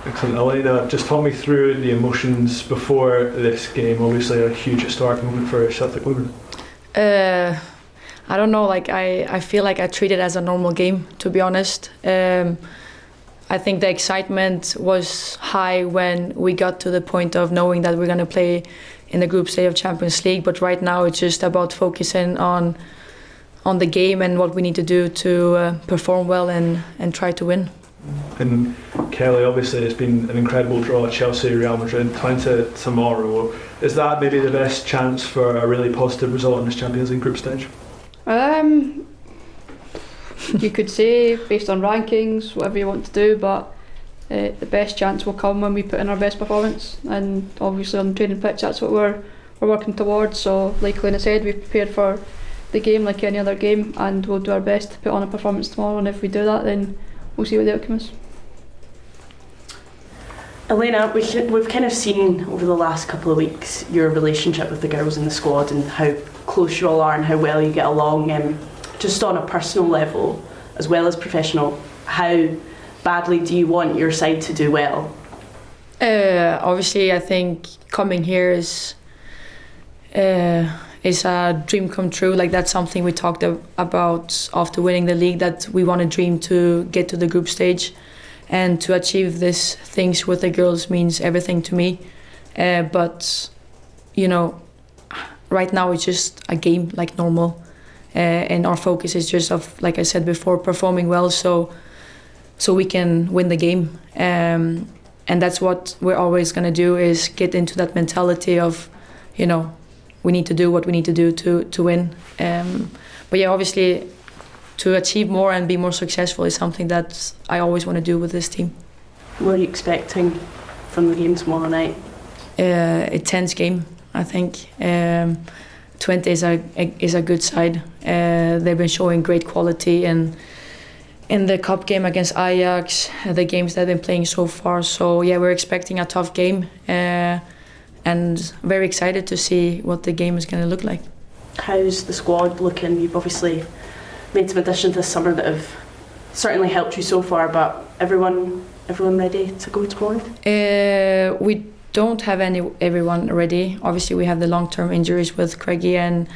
Excellent. Elena, just talk me through the emotions before this game. Obviously a huge historic moment for Celtic women. I don't know, like I feel like I treat it as a normal game, to be honest. I think the excitement was high when we got to the point of knowing that we're going to play in the group stage of Champions League, but right now it's just about focusing on the game and what we need to do to perform well and try to win. And Kelly, obviously it's been an incredible draw, Chelsea, Real Madrid, Twente tomorrow. Is that maybe the best chance for a really positive result in this Champions League group stage? You could say based on rankings, whatever you want to do, but the best chance will come when we put in our best performance, and obviously on the training pitch that's what we're working towards. So like Elena said, we've prepared for the game like any other game, and we'll do our best to put on a performance tomorrow, and if we do that then we'll see what the outcome is. Elena, we've kind of seen over the last couple of weeks your relationship with the girls in the squad and how close you all are and how well you get along. Just on a personal level as well as professional, how badly do you want your side to do well? Obviously I think coming here is a dream come true. Like that's something we talked about after winning the league, that we want to dream to get to the group stage, and to achieve these things with the girls means everything to me. But you know, right now it's just a game like normal, and our focus is just of, like I said before, performing well so we can win the game. And that's what we're always going to do, is get into that mentality of, you know, we need to do what we need to do to win. But yeah, obviously to achieve more and be more successful is something that I always want to do with this team. What are you expecting from the game tomorrow night? A tense game, I think. Twente is a good side. They've been showing great quality, and in the cup game against Ajax, the games they've been playing so far. So yeah, we're expecting a tough game, and very excited to see what the game is going to look like. How's the squad looking? You've obviously made some additions this summer that have certainly helped you so far, but everyone ready to go tomorrow? We don't have everyone ready. Obviously we have the long-term injuries with Craigie and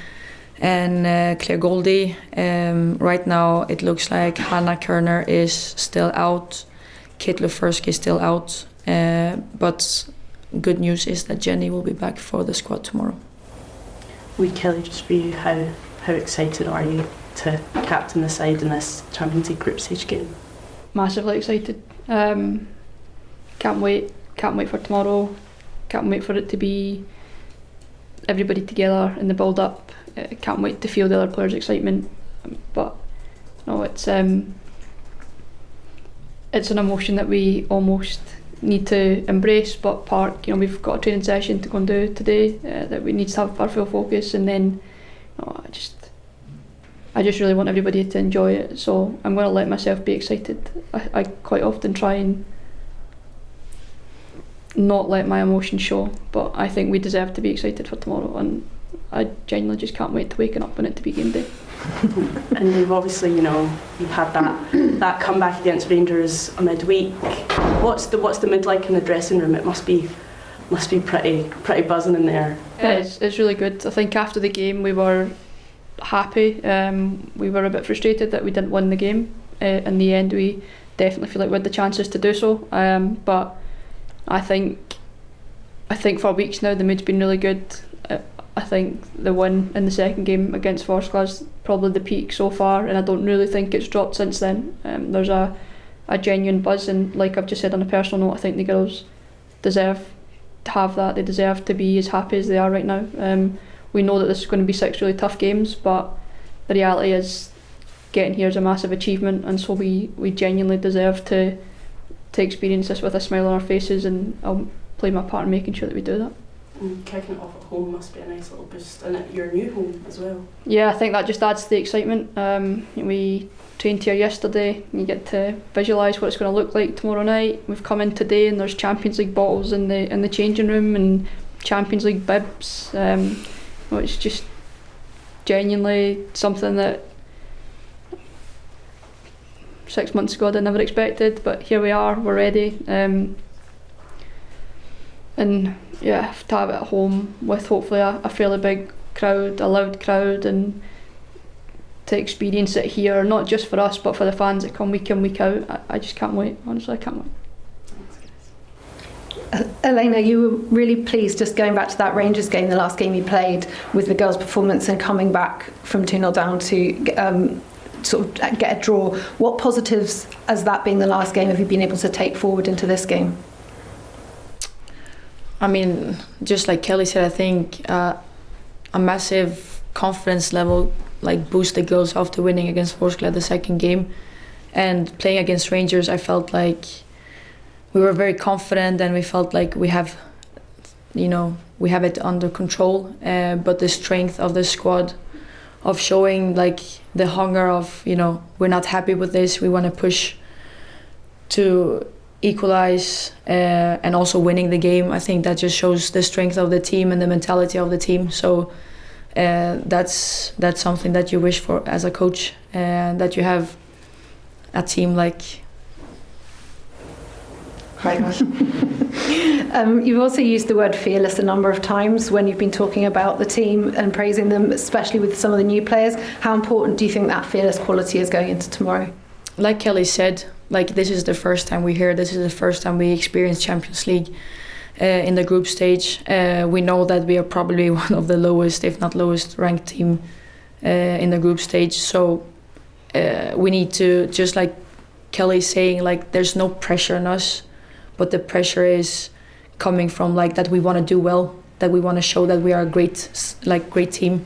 Claire Goldie. Right now it looks like Hannah Kerner is still out, Kit Lefersky is still out, but good news is that Jenny will be back for the squad tomorrow. Kelly, just for you, how excited are you to captain the side in this Champions League group stage game? Massively excited. Can't wait for tomorrow. Can't wait for it to be everybody together in the build up. Can't wait to feel the other players' excitement. But no, it's an emotion that we almost need to embrace, but park. You know, we've got a training session to go and do today that we need to have our full focus, and then I just really want everybody to enjoy it. So I'm going to let myself be excited. I quite often try and not let my emotions show, but I think we deserve to be excited for tomorrow, and I genuinely just can't wait to waking up and it to be game day. And you've obviously, you've had that comeback against Rangers a midweek. What's the mood like in the dressing room? It must be pretty buzzing in there. It's really good. I think after the game we were happy. We were a bit frustrated that we didn't win the game. In the end, we definitely feel like we had the chances to do so. But I think for weeks now the mood's been really good. I think the win in the second game against Vorskla probably the peak so far, and I don't really think it's dropped since then. There's a genuine buzz, and like I've just said on a personal note, I think the girls deserve to have that. They deserve to be as happy as they are right now. We know that this is going to be 6 really tough games, but the reality is getting here is a massive achievement, and so we genuinely deserve to experience this with a smile on our faces, and I'll play my part in making sure that we do that. And kicking it off at home must be a nice little boost, and at your new home as well. Yeah, I think that just adds to the excitement. We trained here yesterday, and you get to visualise what it's going to look like tomorrow night. We've come in today and there's Champions League bottles in the changing room and Champions League bibs. It's just genuinely something that 6 months ago I never expected, but here we are, we're ready. and yeah, to have it at home with hopefully a fairly big crowd, a loud crowd, and to experience it here, not just for us but for the fans that come week in, week out. I just can't wait, honestly, I can't wait. Elena, you were really pleased, just going back to that Rangers game, the last game you played, with the girls' performance and coming back from 2-0 down to sort of get a draw. What positives, as that being the last game, have you been able to take forward into this game? I mean, just like Kelly said, I think a massive confidence level boost the girls after winning against Vorskla the second game, and playing against Rangers, I felt like we were very confident and we felt like we have it under control. But the strength of the squad, of showing the hunger of we're not happy with this, we want to push to equalize, and also winning the game. I think that just shows the strength of the team and the mentality of the team. So that's something that you wish for as a coach, that you have a team like. You've also used the word fearless a number of times when you've been talking about the team and praising them, especially with some of the new players. How important do you think that fearless quality is going into tomorrow? Like Kelly said, this is the first time we're here. This is the first time we experience Champions League in the group stage. We know that we are probably one of the lowest, if not lowest, ranked team in the group stage. So we need to, just like Kelly's saying, there's no pressure on us. But the pressure is coming from that we want to do well, that we want to show that we are a great team,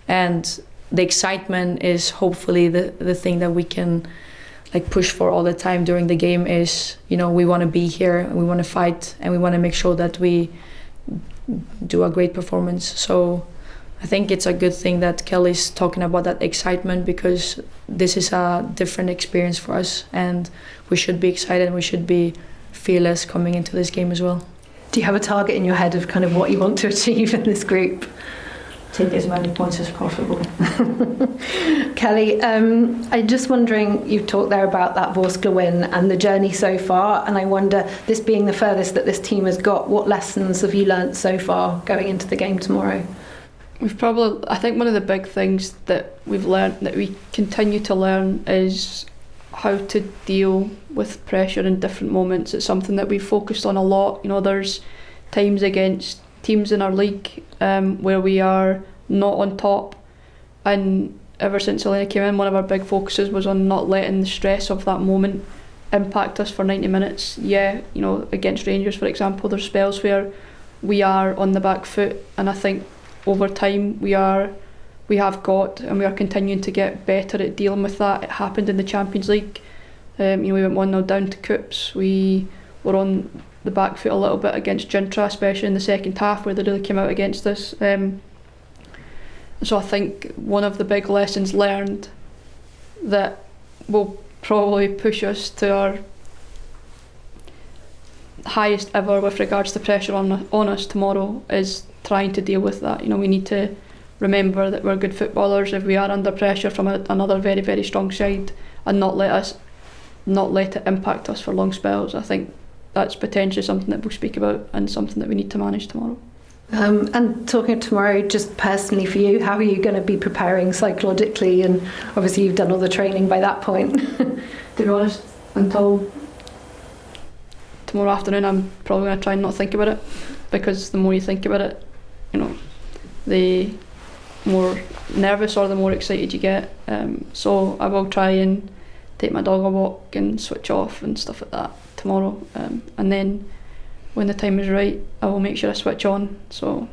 and the excitement is hopefully the thing that we can push for all the time during the game. Is we want to be here and we want to fight and we want to make sure that we do a great performance. So I think it's a good thing that Kelly's talking about that excitement, because this is a different experience for us and we should be excited and we should be fearless coming into this game as well. Do you have a target in your head of kind of what you want to achieve in this group? Take as many points as possible. Kelly, I'm just wondering, you've talked there about that Vorskla win and the journey so far, and I wonder, this being the furthest that this team has got, what lessons have you learnt so far going into the game tomorrow? I think one of the big things that we've learnt, that we continue to learn, is how to deal with pressure in different moments. It's something that we've focused on a lot. There's times against teams in our league where we are not on top, and ever since Elena came in, one of our big focuses was on not letting the stress of that moment impact us for 90 minutes. Against Rangers, for example, there's spells where we are on the back foot, and I think over time we have got, and we are continuing to get better at dealing with that. It happened in the Champions League. We went 1-0 down to Coops. We were on the back foot a little bit against Gintra, especially in the second half, where they really came out against us. So I think one of the big lessons learned that will probably push us to our highest ever with regards to pressure on us tomorrow is trying to deal with that. We need to remember that we're good footballers if we are under pressure from another very, very strong side, and not let it impact us for long spells. I think that's potentially something that we'll speak about and something that we need to manage tomorrow. And talking tomorrow, just personally for you, how are you going to be preparing psychologically? And obviously you've done all the training by that point. To be honest, until tomorrow afternoon, I'm probably going to try and not think about it, because the more you think about it, the more nervous or the more excited you get. So I will try and take my dog a walk and switch off and stuff like that tomorrow, and then when the time is right, I will make sure I switch on. So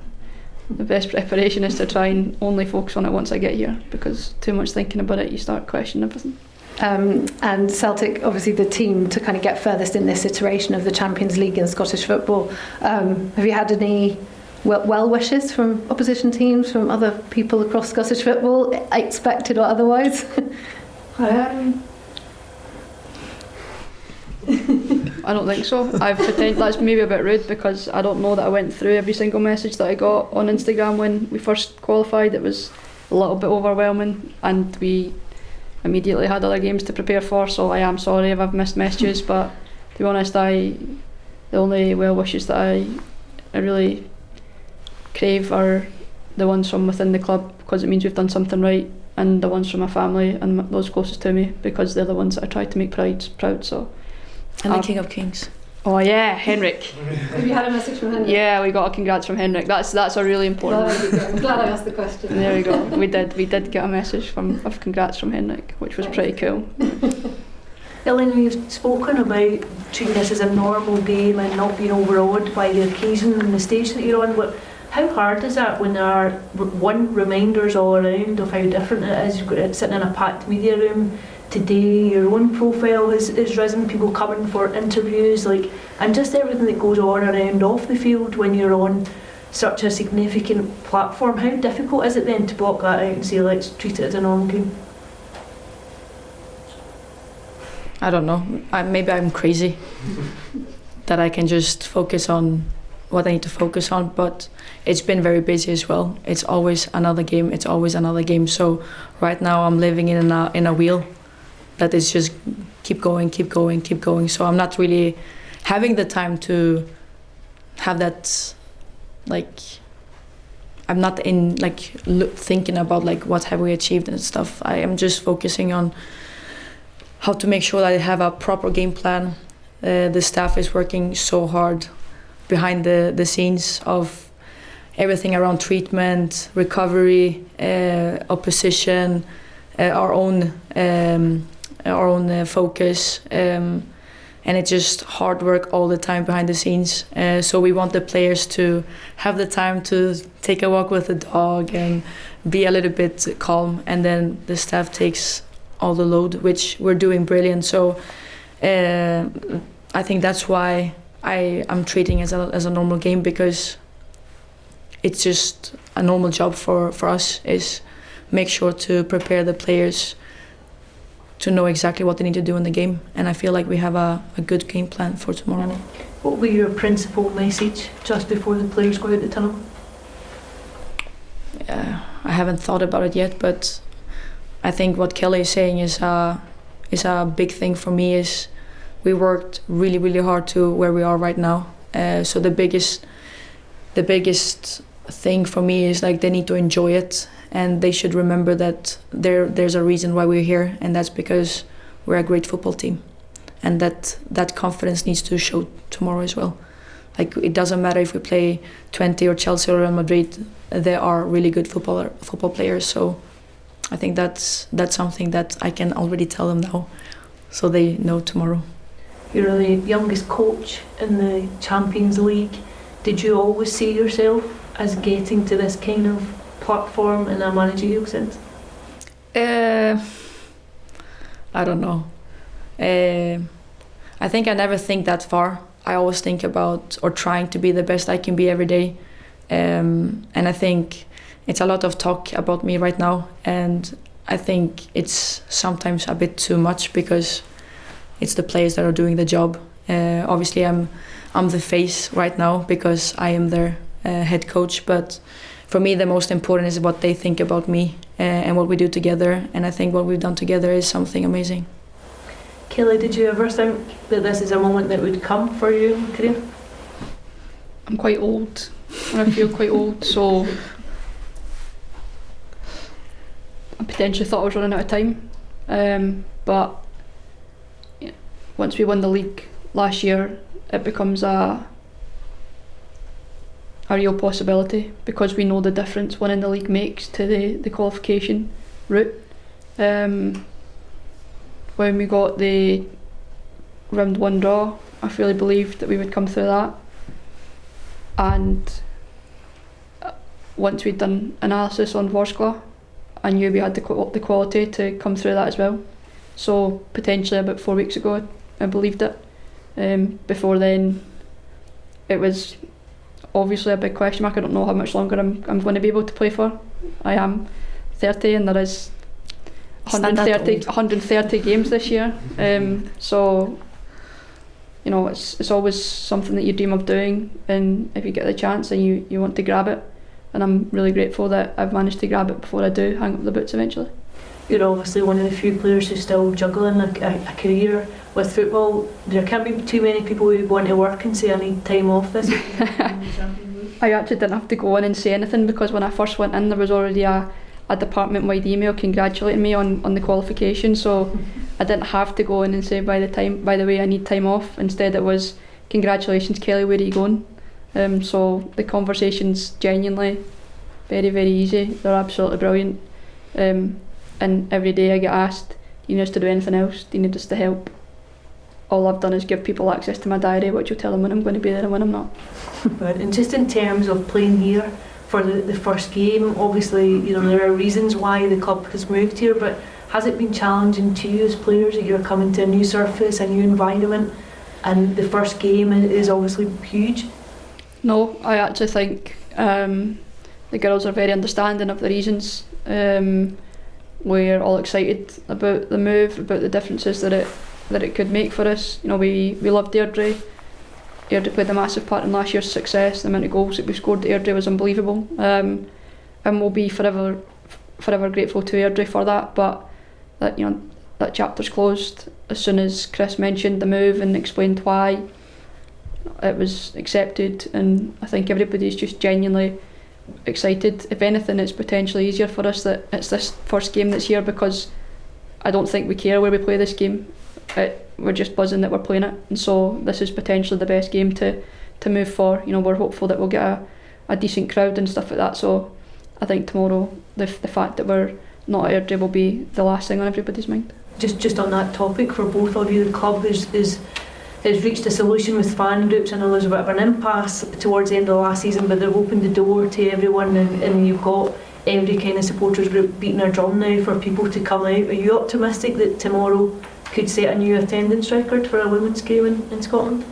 the best preparation is to try and only focus on it once I get here, because too much thinking about it, you start questioning everything. And Celtic, obviously the team to kind of get furthest in this iteration of the Champions League in Scottish football. Have you had any well wishes from opposition teams, from other people across Scottish football, expected or otherwise? I don't think so. That's maybe a bit rude, because I don't know that I went through every single message that I got on Instagram when we first qualified. It was a little bit overwhelming, and we immediately had other games to prepare for, so I am sorry if I've missed messages, but to be honest, the only well wishes that I I really crave are the ones from within the club, because it means we've done something right, and the ones from my family and those closest to me, because they're the ones that I try to make proud. So, And the King of Kings. oh yeah, Henrik. Have you had a message from Henrik? Yeah, we got a congrats from Henrik. That's a really important. I'm glad I asked the question. There we go. We did get a message of congrats from Henrik, which was pretty cool. Elena, you've spoken about treating this as a normal game and not being overawed by the occasion and the stage that you're on. But how hard is that when there are reminders all around of how different it is? You've got it sitting in a packed media room today, your own profile has risen, people coming for interviews, and just everything that goes on around off the field when you're on such a significant platform. How difficult is it then to block that out and say, let's treat it as a normal game? I don't know. Maybe I'm crazy that I can just focus on what I need to focus on, but it's been very busy as well. It's always another game. It's always another game. So right now I'm living in a wheel that is just keep going. So I'm not really having the time to have that, I'm not in thinking about what have we achieved and stuff. I am just focusing on how to make sure that I have a proper game plan. The staff is working so hard behind the scenes of everything around treatment, recovery, opposition, our own focus, and it's just hard work all the time behind the scenes. So we want the players to have the time to take a walk with the dog and be a little bit calm, and then the staff takes all the load, which we're doing brilliant. So I think that's why I'm treating it as a normal game, because it's just a normal job for us, is make sure to prepare the players to know exactly what they need to do in the game, and I feel like we have a good game plan for tomorrow. What will be your principal message just before the players go out the tunnel? I haven't thought about it yet, but I think what Kelly is saying is a big thing for me. Is we worked really, really hard to where we are right now. So the biggest thing for me is they need to enjoy it, and they should remember that there's a reason why we're here, and that's because we're a great football team, and that confidence needs to show tomorrow as well. It doesn't matter if we play Twente or Chelsea or Real Madrid, they are really good football players. So I think that's something that I can already tell them now, so they know tomorrow. You're the youngest coach in the Champions League. Did you always see yourself as getting to this kind of platform in a managerial sense? I don't know. I think I never think that far. I always think about or trying to be the best I can be every day. And I think it's a lot of talk about me right now, and I think it's sometimes a bit too much, because it's the players that are doing the job. Obviously I'm the face right now because I am their head coach, but for me the most important is what they think about me and what we do together, and I think what we've done together is something amazing. Kelly, did you ever think that this is a moment that would come for your career? I'm quite old, and I feel quite old, so I potentially thought I was running out of time, but once we won the league last year, it becomes a real possibility, because we know the difference winning the league makes to the qualification route. When we got the round 1 draw, I fully believed that we would come through that, and once we'd done analysis on Vorskla, I knew we had the quality to come through that as well. So potentially about 4 weeks ago I believed it. Before then it was obviously a big question mark. I don't know how much longer I'm going to be able to play for. I am 30 and there is 130 games this year, so you know it's always something that you dream of doing, and if you get the chance and you want to grab it, and I'm really grateful that I've managed to grab it before I do hang up the boots eventually. you're obviously one of the few players who's still juggling a career with football. There can't be too many people who want to work and say I need time off this week. I actually didn't have to go in and say anything, because when I first went in there was already a department-wide email congratulating me on the qualification, so I didn't have to go in and say by the way I need time off. Instead it was, congratulations Kelly, where are you going? So the conversations genuinely very, very easy. They're absolutely brilliant. And every day I get asked, do you need us to do anything else? Do you need us to help? All I've done is give people access to my diary, which will tell them when I'm going to be there and when I'm not. But and just in terms of playing here for the first game, obviously there are reasons why the club has moved here, but has it been challenging to you as players that you're coming to a new surface, a new environment, and the first game is obviously huge? No, I actually think the girls are very understanding of the reasons. We're all excited about the move, about the differences that it could make for us. We loved Airdrie. Airdrie played a massive part in last year's success. The amount of goals that we scored at Airdrie was unbelievable, and we'll be forever grateful to Airdrie for that. But that chapter's closed. As soon as Chris mentioned the move and explained why, it was accepted, and I think everybody's just genuinely excited. If anything, it's potentially easier for us that it's this first game that's here, because I don't think we care where we play this game. We're just buzzing that we're playing it, and so this is potentially the best game to move for. We're hopeful that we'll get a decent crowd and stuff like that, so I think tomorrow the fact that we're not at Airdrie will be the last thing on everybody's mind. Just on that topic, for both of you, the club has reached a solution with fan groups. I know there's a bit of an impasse towards the end of the last season, but they've opened the door to everyone, and you've got every kind of supporters group beating their drum now for people to come out. Are you optimistic that tomorrow could set a new attendance record for a women's game in Scotland?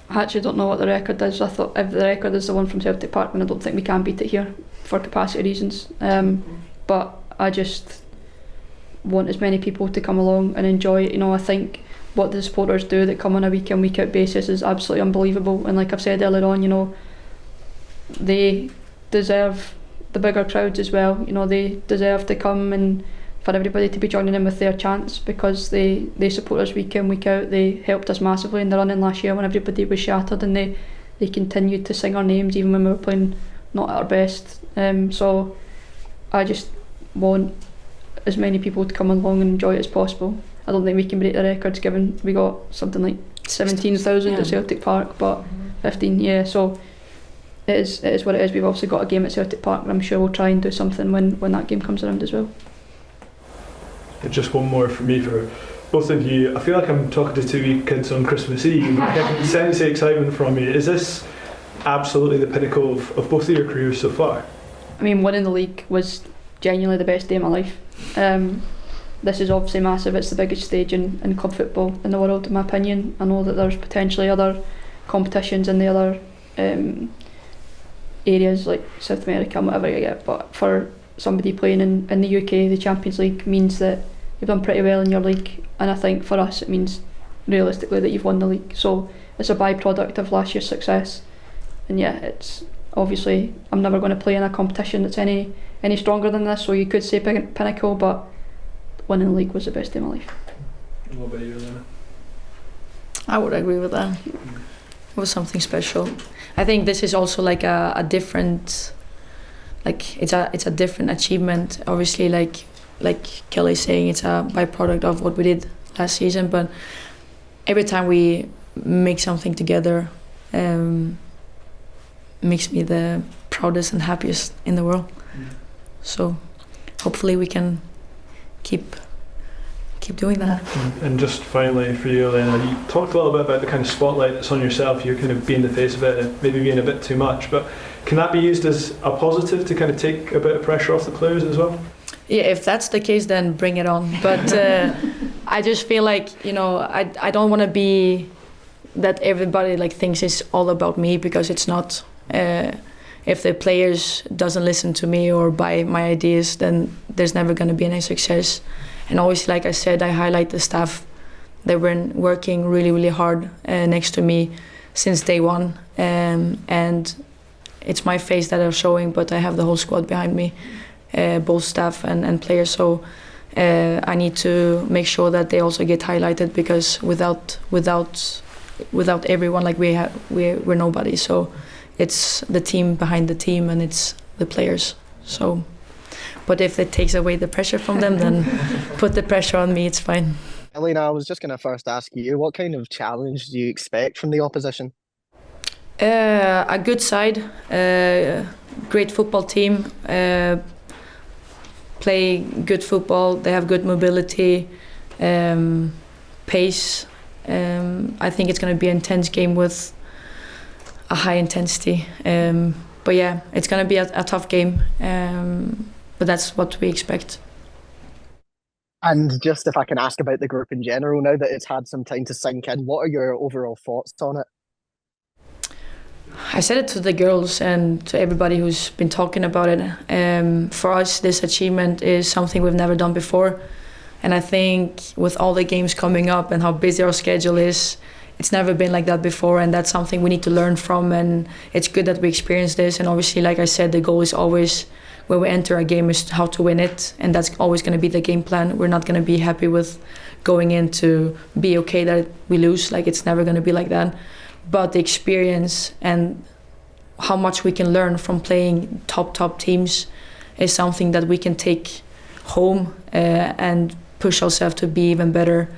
I actually don't know what the record is. I thought if the record is the one from Celtic Park, then I don't think we can beat it here for capacity reasons. But I just want as many people to come along and enjoy it. I think what the supporters do that come on a week in, week out basis is absolutely unbelievable, and like I've said earlier on, they deserve the bigger crowds as well. They deserve to come and for everybody to be joining in with their chants, because they support us week in, week out. They helped us massively in the run-in last year when everybody was shattered, and they continued to sing our names even when we were playing not at our best. So I just want as many people to come along and enjoy it as possible. I don't think we can break the records, given we got something like 17,000 at Celtic Park, but 15, so it is what it is. We've obviously got a game at Celtic Park, and I'm sure we'll try and do something when that game comes around as well. Just one more from me for both of you. I feel like I'm talking to two wee kids on Christmas Eve. I can sense the excitement from you. Is this absolutely the pinnacle of both of your careers so far? I mean, winning the league was genuinely the best day of my life. This is obviously massive. It's the biggest stage in club football in the world, in my opinion. I know that there's potentially other competitions in the other areas like South America and whatever you get, but for somebody playing in the UK, the Champions League means that you've done pretty well in your league, and I think for us it means realistically that you've won the league. So it's a byproduct of last year's success, and it's obviously I'm never going to play in a competition that's any stronger than this, so you could say pinnacle, but winning the league was the best day of my life. What about you, Elena? I would agree with that. It was something special. I think this is also like a different, it's a different achievement. Obviously, like Kelly's saying, it's a byproduct of what we did last season. But every time we make something together, makes me the proudest and happiest in the world. So hopefully we can keep doing that. And just finally for you, Elena, you talked a little bit about the kind of spotlight that's on yourself. You're kind of being the face of it, and maybe being a bit too much, but can that be used as a positive to kind of take a bit of pressure off the players as well? Yeah, if that's the case, then bring it on. But I just feel like, I don't want to be that everybody thinks it's all about me, because it's not. If the players doesn't listen to me or buy my ideas, then there's never going to be any success. And always, like I said, I highlight the staff. They've been working really, really hard next to me since day one. And it's my face that are showing, but I have the whole squad behind me, both staff and players. So I need to make sure that they also get highlighted, because without everyone, like we're nobody. So it's the team behind the team, and it's the players. So, but if it takes away the pressure from them, then put the pressure on me. It's fine. Elena, I was just going to first ask you, what kind of challenge do you expect from the opposition? A good side, great football team, play good football. They have good mobility, pace. I think it's going to be an intense game with a high intensity. But yeah, it's going to be a tough game, but that's what we expect. And just if I can ask about the group in general, now that it's had some time to sink in, what are your overall thoughts on it? I said it to the girls and to everybody who's been talking about it. For us, this achievement is something we've never done before. And I think with all the games coming up and how busy our schedule is, it's never been like that before, and that's something we need to learn from. And it's good that we experience this. And obviously, like I said, the goal is always, when we enter a game, is how to win it. And that's always going to be the game plan. We're not going to be happy with going in to be okay that we lose. Like, it's never going to be like that. But the experience and how much we can learn from playing top teams is something that we can take home and push ourselves to be even better,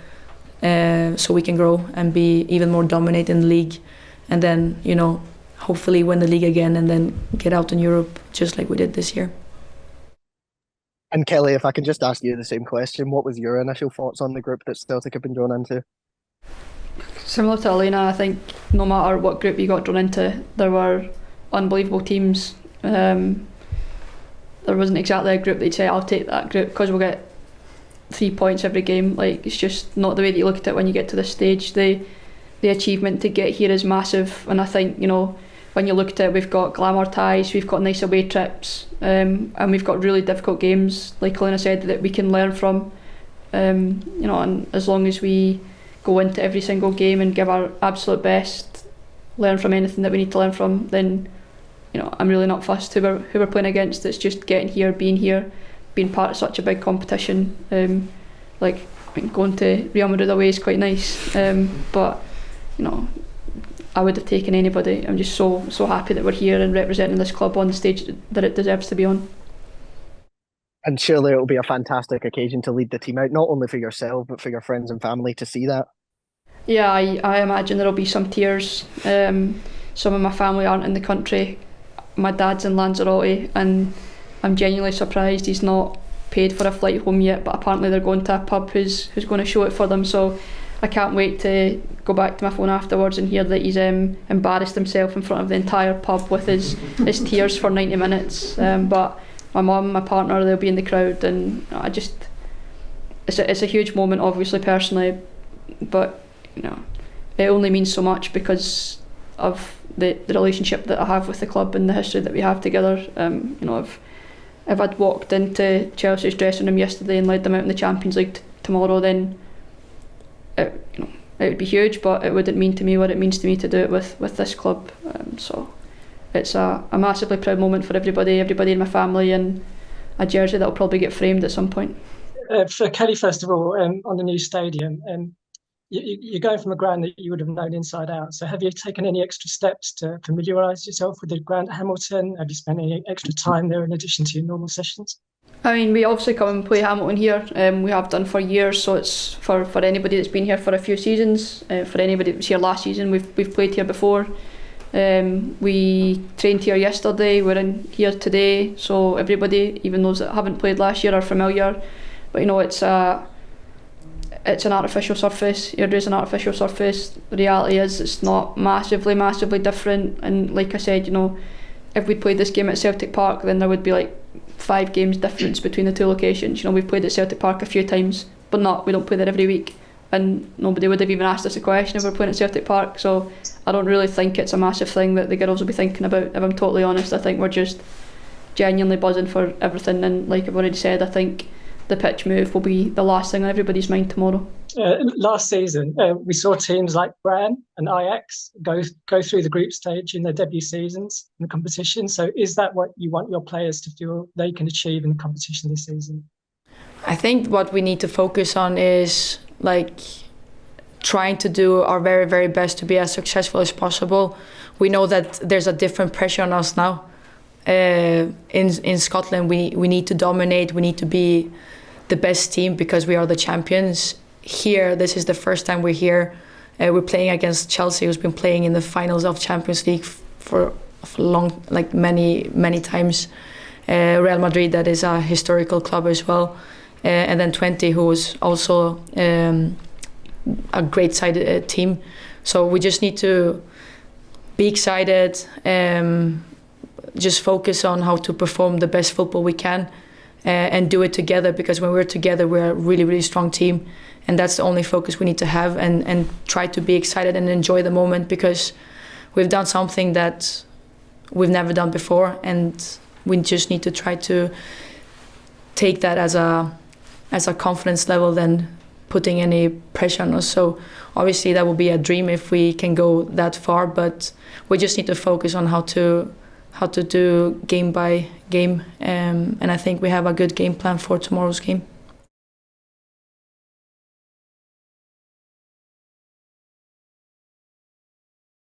so we can grow and be even more dominant in the league, and then, you know, hopefully win the league again and then get out in Europe just like we did this year. And Kelly, if I can just ask you the same question, what was your initial thoughts on the group that Celtic have been drawn into? Similar to Elena, I think no matter what group you got drawn into, there were unbelievable teams. There wasn't exactly a group that you'd say, I'll take that group because we'll get 3 points every game. Like, it's just not the way that you look at it when you get to this stage. The achievement to get here is massive, and I think, you know, when you look at it, we've got glamour ties, we've got nice away trips, and we've got really difficult games, like Elena said, that we can learn from. You know, and as long as we go into every single game and give our absolute best, learn from anything that we need to learn from, then, you know, I'm really not fussed who we're playing against. It's just getting here, being part of such a big competition. Like, I mean, going to Real Madrid away is quite nice, but, you know, I would have taken anybody. I'm just so happy that we're here and representing this club on the stage that it deserves to be on. And surely it'll be a fantastic occasion to lead the team out, not only for yourself, but for your friends and family to see that. Yeah, I imagine there'll be some tears. Some of my family aren't in the country. My dad's in Lanzarote, and I'm genuinely surprised he's not paid for a flight home yet, but apparently they're going to a pub who's going to show it for them. So I can't wait to go back to my phone afterwards and hear that he's embarrassed himself in front of the entire pub with his tears for 90 minutes. But my mum, my partner, they'll be in the crowd, and it's a huge moment, obviously, personally, but, you know, it only means so much because of the relationship that I have with the club and the history that we have together. You know, if I'd walked into Chelsea's dressing room yesterday and led them out in the Champions League tomorrow, then it would be huge, but it wouldn't mean to me what it means to me to do it with this club. So it's a massively proud moment for everybody in my family, and a jersey that'll probably get framed at some point. For Kelly, first of all, on the new stadium, you're going from a ground that you would have known inside out. So have you taken any extra steps to familiarise yourself with the ground at Hamilton? Have you spent any extra time there in addition to your normal sessions? I mean, we obviously come and play Hamilton here. We have done for years, so it's for anybody that's been here for a few seasons. For anybody that was here last season, we've played here before. We trained here yesterday, we're in here today, so everybody, even those that haven't played last year, are familiar. But, you know, it's an artificial surface. It is an artificial surface. The reality is it's not massively different, and like I said, you know, if we played this game at Celtic Park, then there would be like 5 games difference between the two locations. You know, we've played at Celtic Park a few times, but we don't play there every week, and nobody would have even asked us a question if we're playing at Celtic Park. So I don't really think it's a massive thing that the girls will be thinking about, if I'm totally honest. I think we're just genuinely buzzing for everything, and like I've already said, I think the pitch move will be the last thing on everybody's mind tomorrow. Last season, we saw teams like Brann and Ajax go through the group stage in their debut seasons in the competition. So is that what you want your players to feel they can achieve in the competition this season? I think what we need to focus on is like trying to do our very, very best to be as successful as possible. We know that there's a different pressure on us now. In Scotland, we need to dominate. We need to be the best team because we are the champions. Here, this is the first time we're here. We're playing against Chelsea, who's been playing in the finals of Champions League for long, like many times. Real Madrid, that is a historical club as well. And then Twente, who was also a great side team. So we just need to be excited, just focus on how to perform the best football we can, and do it together, because when we're together, we're a really, really strong team. And that's the only focus we need to have, and try to be excited and enjoy the moment, because we've done something that we've never done before, and we just need to try to take that as a confidence level than putting any pressure on us. So obviously that would be a dream if we can go that far, but we just need to focus on how to do game by game, and I think we have a good game plan for tomorrow's game.